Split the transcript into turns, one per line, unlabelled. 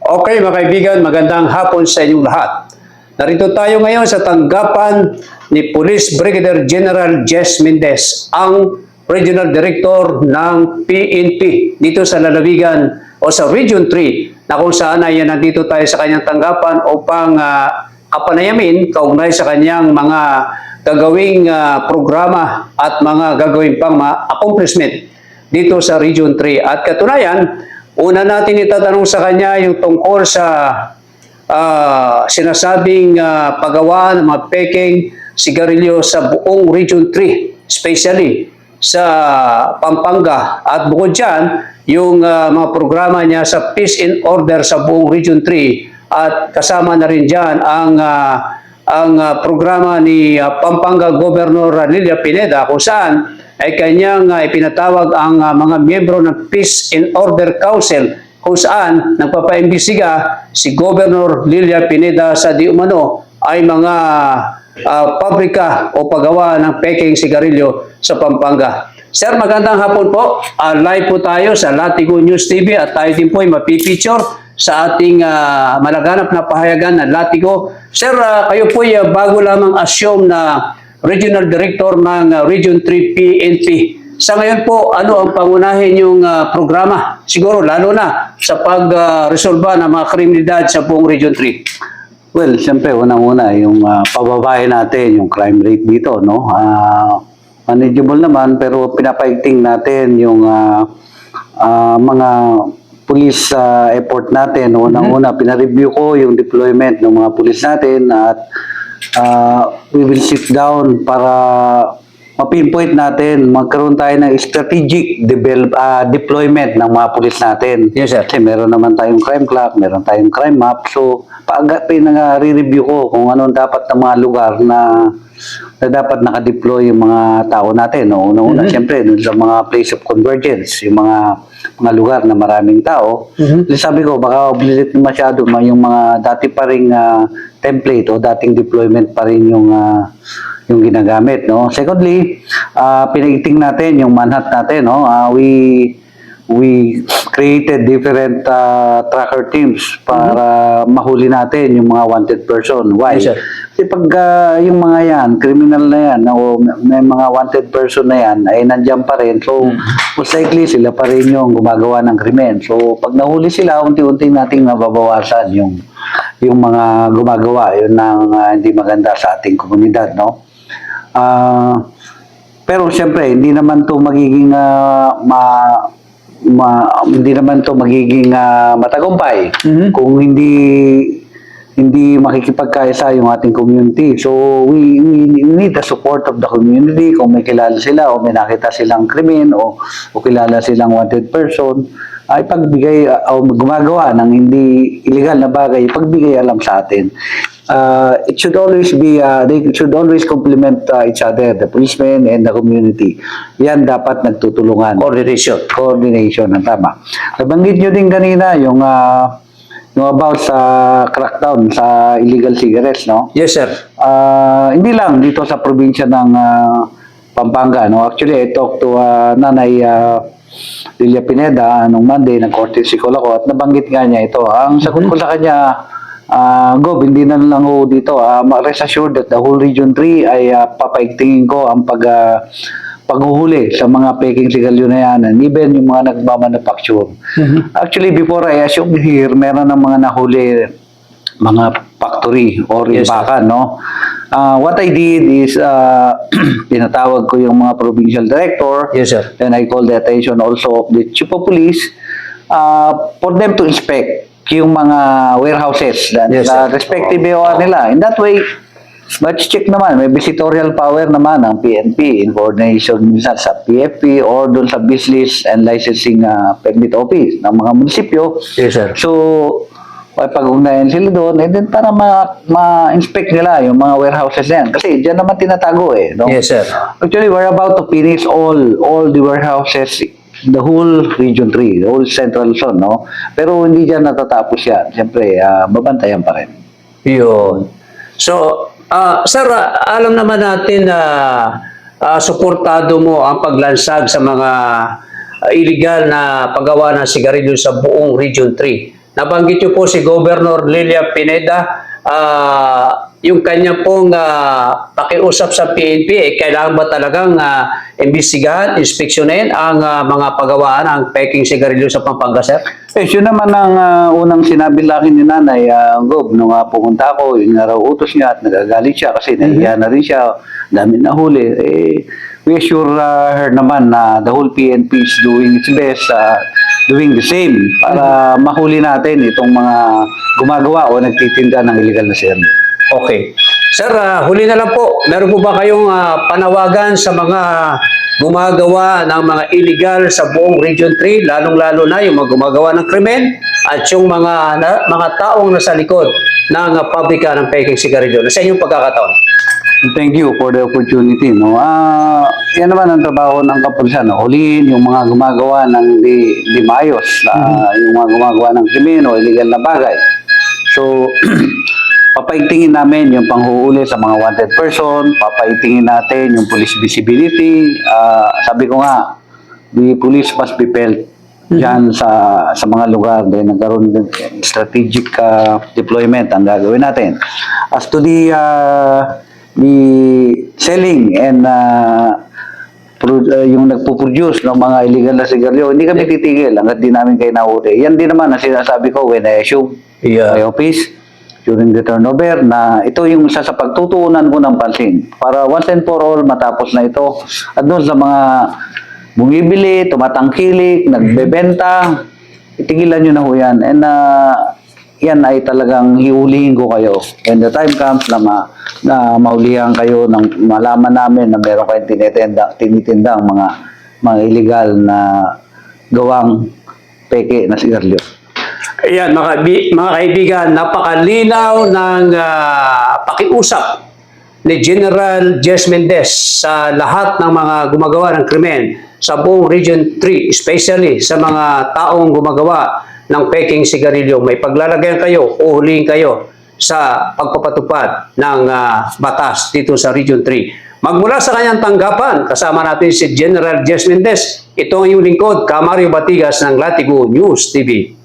Okay mga kaibigan, magandang hapon sa inyong lahat. Narito tayo ngayon sa tanggapan ni Police Brigadier General Jess Mendez, ang Regional Director ng PNP dito sa lalawigan o sa Region 3, na kung saan ay nandito tayo sa kanyang tanggapan upang kapanayamin kaugnay sa kanyang mga gagawing programa at mga gagawin pang mga accomplishment dito sa Region 3. At katunayan, una natin itatanong sa kanya yung tungkol sa sinasabing paggawa ng mga peking sigarilyo sa buong Region 3, especially sa Pampanga. At bukod dyan, yung mga programa niya sa peace and order sa buong Region 3. At kasama na rin dyan ang programa ni Pampanga Governor Lilia Pineda, kung saan ay kanyang ipinatawag ang mga miyembro ng Peace and Order Council, kung saan nagpapaimbisiga si Governor Lilia Pineda sa di umano ay mga pabrika o paggawa ng peking sigarilyo sa Pampanga. Sir, magandang hapon po. Live po tayo sa Latigo News TV at tayo din po ay mapipicture sa ating malaganap na pahayagan na Latigo. Sir, kayo po ay bago lamang assume na Regional Director ng Region 3 PNP. Sa ngayon po, ano ang pangunahin yung programa? Siguro lalo na sa pag-resolba ng mga kriminalidad sa buong Region 3.
Well, siyempre, unang-una, yung pababahin natin yung crime rate dito, no? Manageable naman, pero pinapaigting natin yung mga police effort natin. Unang-una, pinareview ko yung deployment ng mga police natin at we will sit down para ma-pinpoint natin, magkaroon tayo ng strategic deployment ng mga pulis natin.
Yes, sir.
Kasi meron naman tayong crime clock, meron tayong crime map. So, pinag-review ko kung anong dapat na mga lugar na dapat nakadeploy yung mga tao natin. No? Una-una, siyempre, sa mga place of convergence, yung mga lugar na maraming tao. Sabi ko, baka oblilit masyado yung mga dati pa ring template o dating deployment pa rin yung ginagamit, no? Secondly, pinaiting natin yung manhunt natin, no? We created different tracker teams para mahuli natin yung mga wanted person. Why?
Yes, sir.
Kasi pag yung mga yan, criminal na yan, o may mga wanted person na yan, ay nandiyan pa rin. So, most likely sila pa rin yung gumagawa ng krimen. So, pag nahuli sila, unti-unti nating nababawasan yung mga gumagawa. Yun ang hindi maganda sa ating komunidad, no? Pero siyempre, hindi naman to magiging hindi naman to magiging matagumpay kung hindi makikipagkaisa yung ating community. So we need the support of the community. Kung may kilala sila o may nakita silang krimen o kilala silang wanted person, ay pagbigay o gumagawa ng hindi illegal na bagay, pagbigay alam sa atin. It should always be, they should always complement each other, the policemen and the community. Yan dapat nagtutulungan. Coordination, ang tama. Nabanggit nyo din kanina yung about sa crackdown sa illegal cigarettes, no?
Yes, sir.
Hindi lang dito sa probinsya ng Pampanga, no? Actually, I talked to Nanay Lilia Pineda nung Monday, nag-courtesy call ako at nabanggit nga niya ito. Ang sagot ko sa kanya, Gob, hindi na lang ho dito. Rest assured that the whole Region 3 ay papaigtingin ko ang paghuhuli sa mga peking sigarilyo na yan, and even yung mga nagmamanufacture. Actually, before I assume here, meron ng mga nahuli mga factory or imbakan, no? What I did is, pinatawag ko yung mga provincial director.
Yes, sir.
Then I called the attention also of the chief of police for them to inspect yung mga warehouses sa respective BOR nila. In that way, let's check naman, may visitorial power naman ang PNP in coordination minsan sa PFP or doon sa business and licensing permit office ng mga munisipyo.
Yes, sir.
So, pag-ugnayan sila doon, then para ma-inspect nila yung mga warehouses yan. Kasi dyan naman tinatago no?
Yes, sir.
Actually, we're about to finish all the warehouses, the whole Region 3, the whole Central Zone, no? Pero hindi dyan natatapos yan. Siyempre, babantayan pa rin.
Yun. So, sir, alam naman natin na suportado mo ang paglansag sa mga illegal na paggawa ng sigarilyo sa buong Region 3. nabanggit niyo po si Governor Lilia Pineda, yung kanya pong pakiusap sa PNP, kailangan ba talagang imbestigahan, inspeksyonin ang mga pagawaan ng peking sigarilyo sa Pampanga, sir?
Yun naman ang unang sinabi laki ni Nanay Gob nung pumunta ako, yun nga raw utos niya at nagagalit siya kasi nahiya na rin siya, dami na huli. We assure her naman na the whole PNP is doing its best, doing the same para mahuli natin itong mga gumagawa o nagtitinda ng illegal na seryo.
Okay. Sir, huli na lang po. Meron po ba kayong panawagan sa mga gumagawa ng mga illegal sa buong Region 3, lalong-lalo na yung mga gumagawa ng krimen at yung mga taong nasa likod ng pabrika ng peking sigarilyo? Sa inyong pagkakataon.
Thank you for the opportunity. No? Yan naman ang trabaho ng kapulisan. No? Huliin yung mga gumagawa ng di maayos, yung mga gumagawa ng krimen o illegal na bagay. So, papaigtingin namin yung panghuhuli sa mga wanted person, papaigtingin natin yung police visibility. Sabi ko nga, the police must be felt dyan sa mga lugar dahil nagkaroon ng strategic deployment ang gagawin natin. As to the selling and yung nagpo-produce ng mga illegal na sigarilyo, hindi kami titigil hanggat di namin kayo nahuli. Yan din naman ang sinasabi ko when I assume my office during the turnover na ito yung isa sa pagtutuunan ko ng pansin para once and for all matapos na ito at doon sa mga bumibili, tumatangkilik, nagbebenta, itigilan nyo na ho yan. And yan ay talagang hiulihin ko kayo when the time comes na maulihan kayo ng malaman namin na meron kayong tinitinda ang mga illegal na gawang peke na sigarilyo.
Ayan, mga kaibigan, napakalinaw ng pakiusap ni General Jess Mendez sa lahat ng mga gumagawa ng krimen sa buong Region 3, especially sa mga taong gumagawa ng peking sigarilyo. May paglalagayan kayo, uhulihin kayo sa pagpapatupad ng batas dito sa Region 3. Magmula sa kanyang tanggapan, kasama natin si General Jess Mendez. Ito ang iyong lingkod, Kamario Batigas ng Latigo News TV.